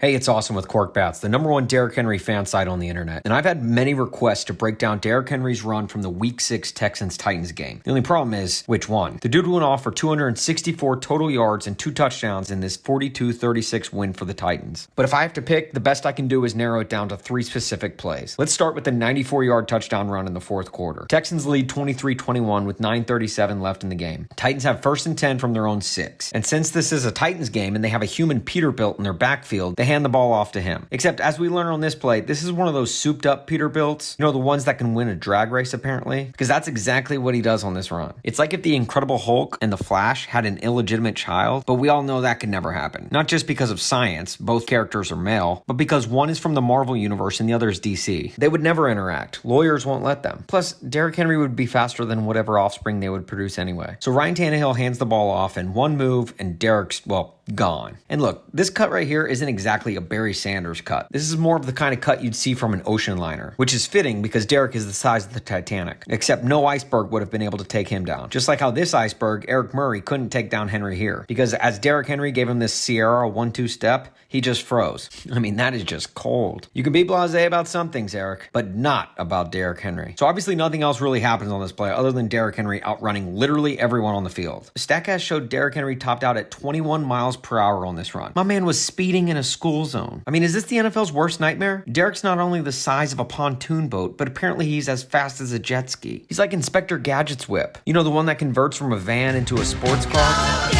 Hey, it's Awesome with Korked, the #1 Derrick Henry fan site on the internet. And I've had many requests to break down Derrick Henry's run from the Week 6 Texans-Titans game. The only problem is, which one? The dude went off for 264 total yards and 2 touchdowns in this 42-36 win for the Titans. But if I have to pick, the best I can do is narrow it down to 3 specific plays. Let's start with the 94-yard touchdown run in the fourth quarter. Texans lead 23-21 with 9:37 left in the game. Titans have 1st and 10 from their own 6. And since this is a Titans game and they have a human Peterbilt in their backfield, they hand the ball off to him. Except, as we learn on this play, this is one of those souped up Peterbilts. You know, the ones that can win a drag race, apparently? Because that's exactly what he does on this run. It's like if the Incredible Hulk and the Flash had an illegitimate child, but we all know that could never happen. Not just because of science, both characters are male, but because one is from the Marvel universe and the other is DC. They would never interact. Lawyers won't let them. Plus, Derrick Henry would be faster than whatever offspring they would produce anyway. So Ryan Tannehill hands the ball off in one move, and Derrick's, well, gone. And look, this cut right here isn't exactly a Barry Sanders cut. This is more of the kind of cut you'd see from an ocean liner, which is fitting because Derrick is the size of the Titanic. Except no iceberg would have been able to take him down. Just like how this iceberg, Eric Murray, couldn't take down Henry here. Because as Derrick Henry gave him this Sierra 1-2 step, he just froze. I mean, that is just cold. You can be blasé about some things, Eric, but not about Derrick Henry. So obviously nothing else really happens on this play other than Derrick Henry outrunning literally everyone on the field. Statcast showed Derrick Henry topped out at 21 miles per hour on this run. My man was speeding in a school zone. I mean, is this the NFL's worst nightmare? Derrick's not only the size of a pontoon boat, but apparently he's as fast as a jet ski. He's like Inspector Gadget's whip. You know, the one that converts from a van into a sports car?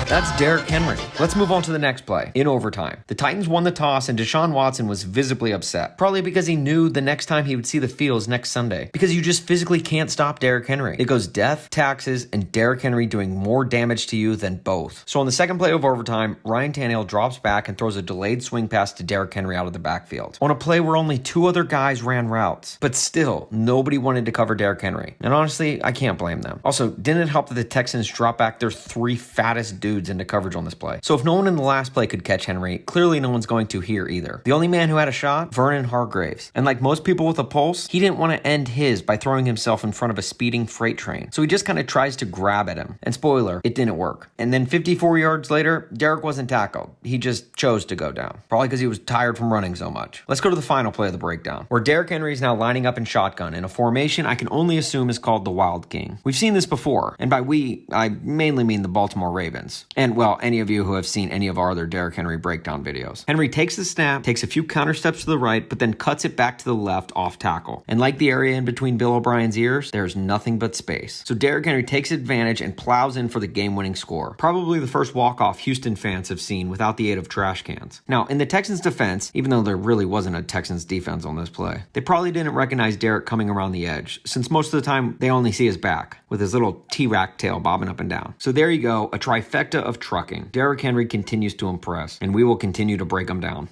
That's Derrick Henry. Let's move on to the next play. In overtime, the Titans won the toss and Deshaun Watson was visibly upset. Probably because he knew the next time he would see the field is next Sunday. Because you just physically can't stop Derrick Henry. It goes death, taxes, and Derrick Henry doing more damage to you than both. So on the second play of overtime, Ryan Tannehill drops back and throws a delayed swing pass to Derrick Henry out of the backfield. On a play where only 2 other guys ran routes. But still, nobody wanted to cover Derrick Henry. And honestly, I can't blame them. Also, didn't it help that the Texans dropped back their 3 fattest dudes into coverage on this play? So if no one in the last play could catch Henry, clearly no one's going to here either. The only man who had a shot, Vernon Hargreaves. And like most people with a pulse, he didn't want to end his by throwing himself in front of a speeding freight train. So he just kind of tries to grab at him. And spoiler, it didn't work. And then 54 yards later, Derrick wasn't tackled. He just chose to go down. Probably because he was tired from running so much. Let's go to the final play of the breakdown, where Derrick Henry is now lining up in shotgun in a formation I can only assume is called the Wild King. We've seen this before, and by we, I mainly mean the Baltimore Ravens. And well, any of you who have seen any of our other Derrick Henry breakdown videos. Henry takes the snap, takes a few counter steps to the right, but then cuts it back to the left off tackle. And like the area in between Bill O'Brien's ears, there's nothing but space. So Derrick Henry takes advantage and plows in for the game-winning score. Probably the first walk-off Houston fans have seen without the aid of trash cans. Now, in the Texans' defense, even though there really wasn't a Texans defense on this play, they probably didn't recognize Derrick coming around the edge, since most of the time they only see his back, with his little T-Rack tail bobbing up and down. So there you go, a trifecta of trucking. Derrick Henry continues to impress, and we will continue to break him down.